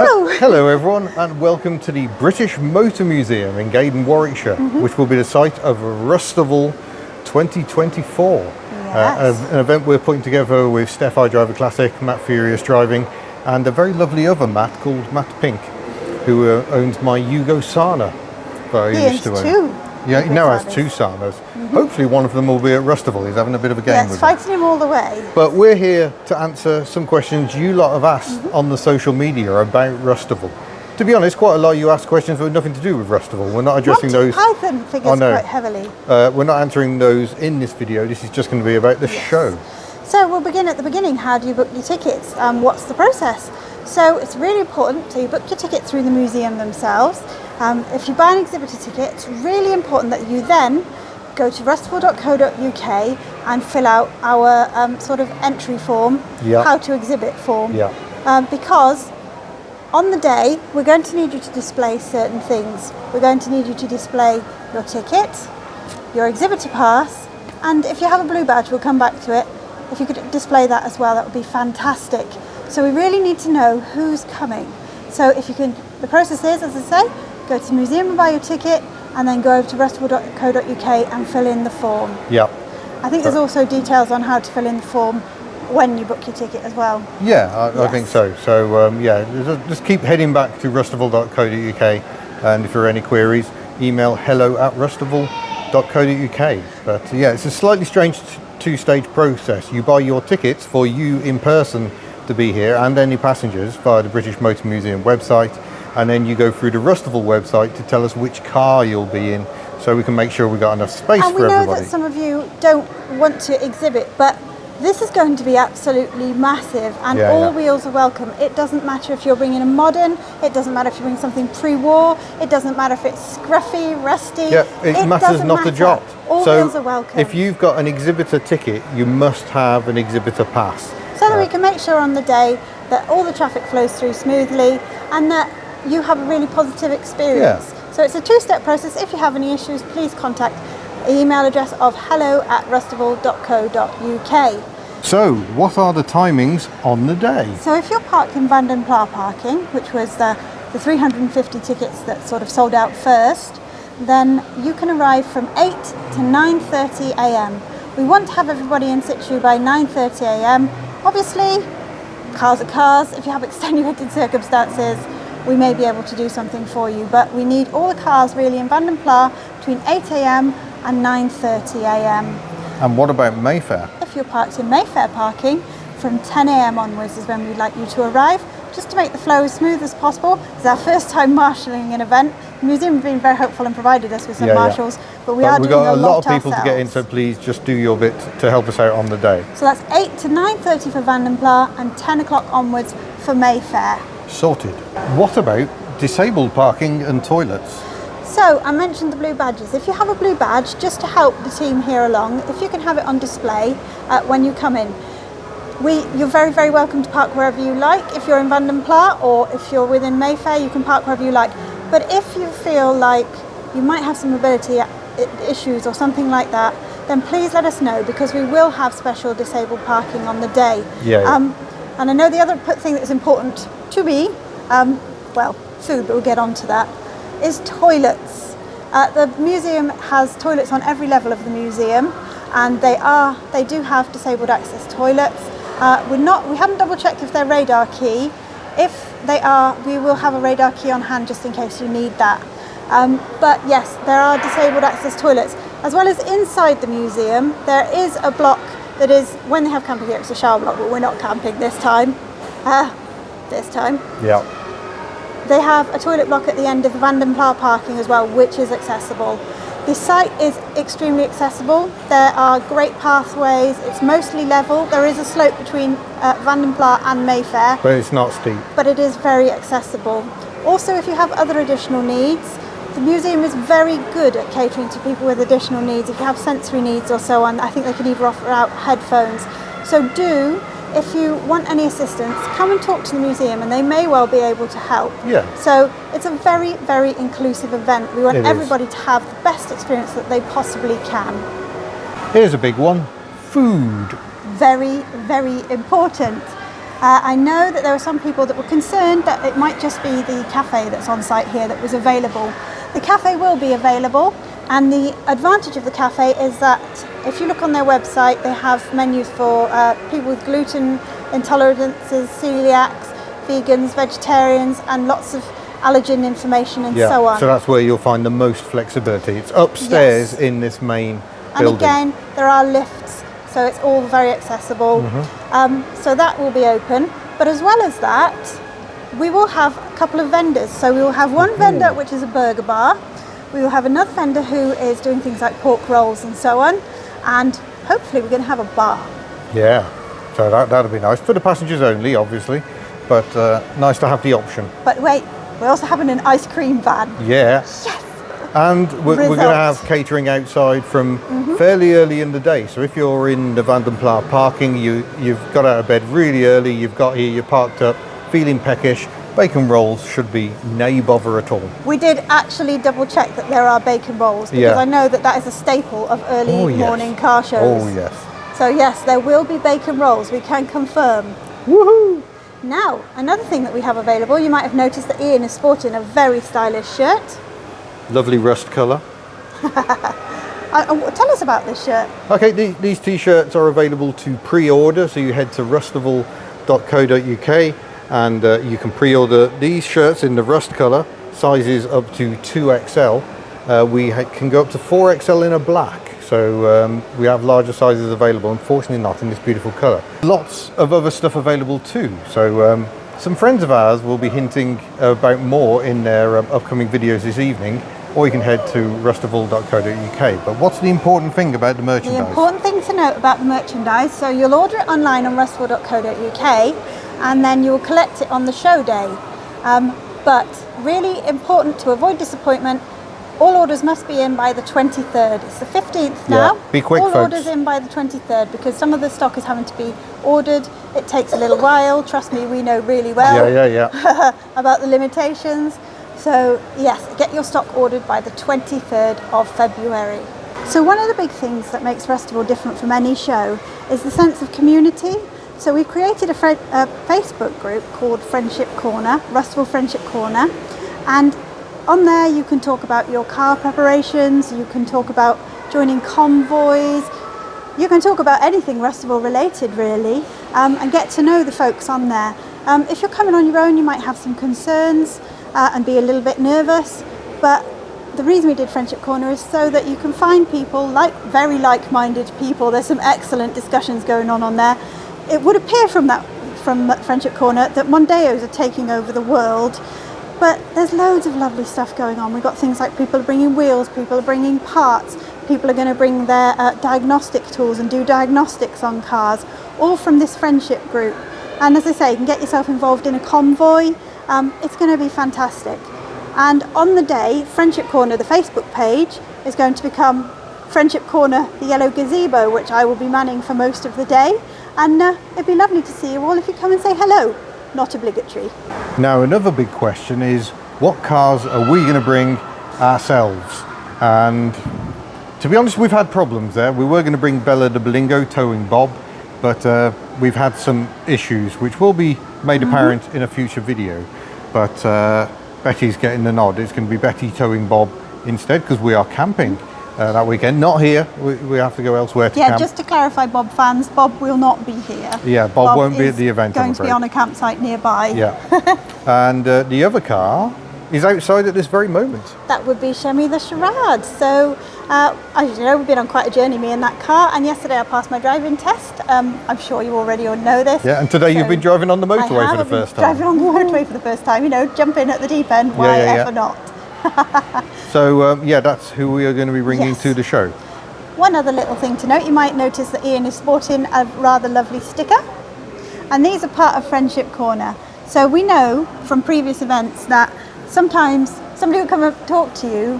Hello! Hello everyone, and welcome to the British Motor Museum in Gaydon, Warwickshire, which will be the site of Rustival 2024. Yes. An event we're putting together with Steph I Drive a Classic, Matt Furious Driving, and a very lovely other Matt called Matt Pink, who owns my Yugo Sana that I used to own. Two. Yeah, he now has two Sanas. Hopefully one of them will be at Rustival. He's having a bit of a game with fighting him all the way. But we're here to answer some questions you lot have asked on the social media about Rustival. To be honest, quite a lot of you asked questions that had nothing to do with Rustival. We're not addressing those. Python figures quite heavily. We're not answering those in this video. This is just going to be about the show. So we'll begin at the beginning. How do you book your tickets? What's the process? So it's really important. So you book your ticket through the museum themselves. If you buy an exhibitor ticket, it's really important that you then go to rustival.co.uk and fill out our sort of entry form, how to exhibit form. Because on the day, we're going to need you to display certain things. We're going to need you to display your ticket, your exhibitor pass, and if you have a blue badge, we'll come back to it. If you could display that as well, that would be fantastic. So we really need to know who's coming. So if you can, the process is, as I say, go to the museum and buy your ticket, and then go over to rustival.co.uk and fill in the form. I think there's also details on how to fill in the form when you book your ticket as well. I think so. So just keep heading back to rustival.co.uk, and if there are any queries, email hello@rustival.co.uk. But it's a slightly strange two-stage process. You buy your tickets for you in person to be here and any passengers via the British Motor Museum website, and then you go through the Rustival website to tell us which car you'll be in, so we can make sure we've got enough space for everybody. And we know that some of you don't want to exhibit, but this is going to be absolutely massive, and all wheels are welcome. It doesn't matter if you're bringing a modern, it doesn't matter if you're bringing something pre-war, it doesn't matter if it's scruffy, rusty. It matters not a jot. All wheels are welcome. If you've got an exhibitor ticket, you must have an exhibitor pass. So that we can make sure on the day that all the traffic flows through smoothly and that you have a really positive experience. So it's a two-step process. If you have any issues, please contact the email address of hello@rustival.co.uk. So what are the timings on the day? So if you're parked in Vanden Plas parking, which was the 350 tickets that sort of sold out first, then you can arrive from 8 to 9:30 a.m. We want to have everybody in situ by 9:30 a.m. Obviously, cars are cars. If you have extenuating circumstances, we may be able to do something for you, but we need all the cars really in Vanden Plas between 8 a.m. and 9:30 a.m. And what about Mayfair? If you're parked in Mayfair parking, from 10 a.m. onwards is when we'd like you to arrive, just to make the flow as smooth as possible. It's our first time marshalling an event. The museum have been very helpful and provided us with some marshals, but we are doing a lot of people ourselves to get in, so please just do your bit to help us out on the day. So that's 8 to 9:30 for Vanden Plas and 10 o'clock onwards for Mayfair. Sorted. What about disabled parking and toilets? So I mentioned the blue badges. If you have a blue badge, just to help the team here along, if you can have it on display when you come in. You're very, very welcome to park wherever you like. If you're in Vanden Plas or if you're within Mayfair, you can park wherever you like. But if you feel like you might have some mobility issues or something like that, then please let us know, because we will have special disabled parking on the day. And I know the other thing that is important to me, food, but we'll get on to that, is toilets. The museum has toilets on every level of the museum, and they do have disabled access toilets. We haven't double checked if they're radar key. If they are, we will have a radar key on hand just in case you need that. But yes, there are disabled access toilets. As well as inside the museum, there is a block that is, when they have camping here, it's a shower block, but we're not camping this time. They have a toilet block at the end of the Vanden Plas parking as well, which is accessible. The site is extremely accessible. There are great pathways. It's mostly level. There is a slope between Vanden Plas and Mayfair. But it's not steep. But it is very accessible. Also, if you have other additional needs, the museum is very good at catering to people with additional needs. If you have sensory needs or so on, I think they can even offer out headphones. So if you want any assistance, come and talk to the museum, and they may well be able to help. So it's a very, very inclusive event. We want everybody to have the best experience that they possibly can. Here's a big one: food. Very, very important. I know that there were some people that were concerned that it might just be the cafe that's on site here that was available. The cafe will be available, and the advantage of the cafe is that if you look on their website, they have menus for people with gluten intolerances, celiacs, vegans, vegetarians, and lots of allergen information and so on. So that's where you'll find the most flexibility. It's upstairs in this main building. And again, there are lifts, so it's all very accessible. So that will be open. But as well as that, we will have a couple of vendors. So we will have one vendor, which is a burger bar. We will have another vendor who is doing things like pork rolls and so on. And hopefully we're going to have a bar. Yeah, so that'll be nice. For the passengers only, obviously. But nice to have the option. But wait, we're also having an ice cream van. Yeah. Yes. And we're going to have catering outside from fairly early in the day. So if you're in the Vandenpla parking, you've got out of bed really early, you've got here, you're parked up, feeling peckish, bacon rolls should be no bother at all. We did actually double check that there are bacon rolls, because I know that is a staple of early morning car shows. Oh yes. So yes, there will be bacon rolls, we can confirm. Woohoo! Now, another thing that we have available, you might have noticed that Ian is sporting a very stylish shirt. Lovely rust colour. Tell us about this shirt. Okay, these t-shirts are available to pre-order, so you head to rustival.co.uk and you can pre-order these shirts in the rust colour, sizes up to 2XL. We can go up to 4XL in a black, so we have larger sizes available, unfortunately not in this beautiful colour. Lots of other stuff available too, so some friends of ours will be hinting about more in their upcoming videos this evening, or you can head to rustival.co.uk. But what's the important thing about the merchandise? The important thing to note about the merchandise, so you'll order it online on rustival.co.uk and then you'll collect it on the show day. But really important to avoid disappointment, all orders must be in by the 23rd. It's the 15th now. Yeah, be quick, all folks. orders in by the 23rd, because some of the stock is having to be ordered. It takes a little while. Trust me, we know really well about the limitations. So yes, get your stock ordered by the 23rd of February. So one of the big things that makes Rustival different from any show is the sense of community. So we've created a Facebook group called Friendship Corner, Rustival Friendship Corner, and on there you can talk about your car preparations, you can talk about joining convoys, you can talk about anything Rustival related really, and get to know the folks on there. If you're coming on your own, you might have some concerns and be a little bit nervous, but the reason we did Friendship Corner is so that you can find people, very like-minded people. There's some excellent discussions going on there. It would appear from Friendship Corner that Mondeos are taking over the world, but there's loads of lovely stuff going on. We've got things like people are bringing wheels, people are bringing parts, people are going to bring their diagnostic tools and do diagnostics on cars, all from this friendship group. And as I say, you can get yourself involved in a convoy. It's going to be fantastic. And on the day, Friendship Corner, the Facebook page, is going to become Friendship Corner, the yellow gazebo, which I will be manning for most of the day. And it'd be lovely to see you all if you come and say hello. Not obligatory. Now, another big question is, what cars are we going to bring ourselves? And to be honest, we've had problems there. We were going to bring Bella de Belingo towing Bob, but we've had some issues which will be made apparent in a future video. But Betty's getting the nod. It's going to be Betty towing Bob instead, because we are camping that weekend. Not here. We have to go elsewhere to camp. Yeah, just to clarify, Bob fans, Bob will not be here. Yeah, Bob won't be at the event. Going to be on a campsite nearby. Yeah. And the other car is outside at this very moment. That would be Shemi the Charade. So, as you know, we've been on quite a journey, me and that car, and yesterday I passed my driving test. I'm sure you already all know this. Yeah, and today you've been driving on the motorway for the first time. Driving on the motorway for the first time, jump in at the deep end, why ever not? So, that's who we are going to be bringing to the show. One other little thing to note, you might notice that Ian is sporting a rather lovely sticker, and these are part of Friendship Corner. So we know from previous events that sometimes somebody will come and talk to you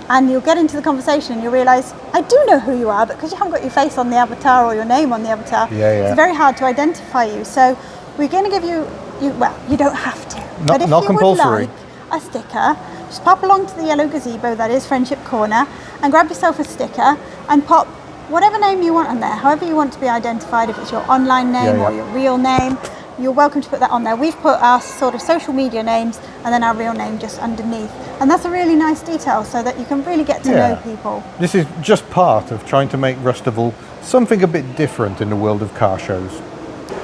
and you'll get into the conversation and you'll realise, I do know who you are, but because you haven't got your face on the avatar or your name on the avatar, it's very hard to identify you. So we're going to give you you don't have to. But if you would like a sticker, just pop along to the yellow gazebo, that is Friendship Corner, and grab yourself a sticker and pop whatever name you want on there, however you want to be identified, if it's your online name or your real name. you're welcome to put that on there. We've put our sort of social media names and then our real name just underneath. And that's a really nice detail so that you can really get to know people. This is just part of trying to make Rustival something a bit different in the world of car shows.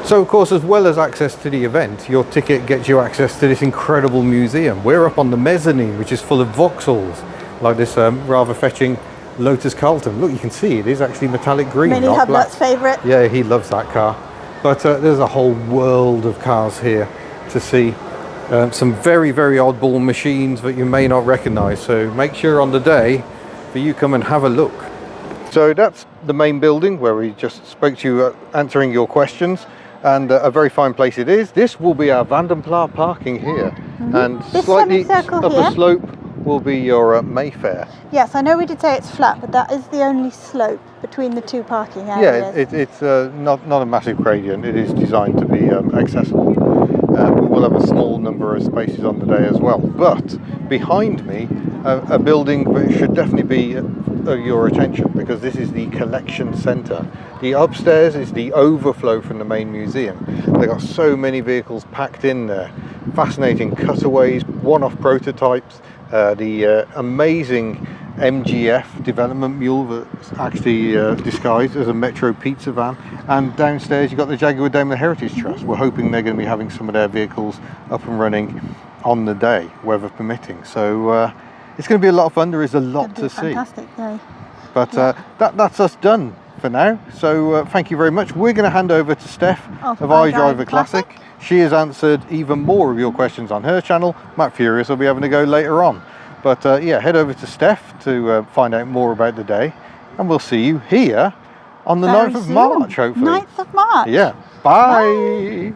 So of course, as well as access to the event, your ticket gets you access to this incredible museum. We're up on the mezzanine, which is full of Vauxhalls, like this rather fetching Lotus Carlton. Look, you can see it is actually metallic green. Mini Hublot's favourite. Yeah, he loves that car. But there's a whole world of cars here to see. Some very, very oddball machines that you may not recognise. So make sure on the day that you come and have a look. So that's the main building where we just spoke to you answering your questions. And a very fine place it is. This will be our Vandenplaat parking here. And this slightly semicircle up here a slope will be your Mayfair. Yes, I know we did say it's flat, but that is the only slope between the two parking areas. Yeah, it's not a massive gradient. It is designed to be accessible. We will have a small number of spaces on the day as well. But behind me, a building that should definitely be your attention, because this is the collection centre. The upstairs is the overflow from the main museum. They've got so many vehicles packed in there. Fascinating cutaways, one-off prototypes, the amazing MGF development mule that's actually disguised as a Metro pizza van, and downstairs you've got the Jaguar Daimler Heritage Trust. We're hoping they're going to be having some of their vehicles up and running on the day, weather permitting. So it's going to be a lot of fun. There is a lot to see. Fantastic day. But that's us done for now. So thank you very much. We're going to hand over to Steph of iDriver Classic. She has answered even more of your questions on her channel. Matt Furious will be having a go later on. But yeah, head over to Steph to find out more about the day. And we'll see you here on the 9th of March, hopefully. 9th of March. Yeah. Bye.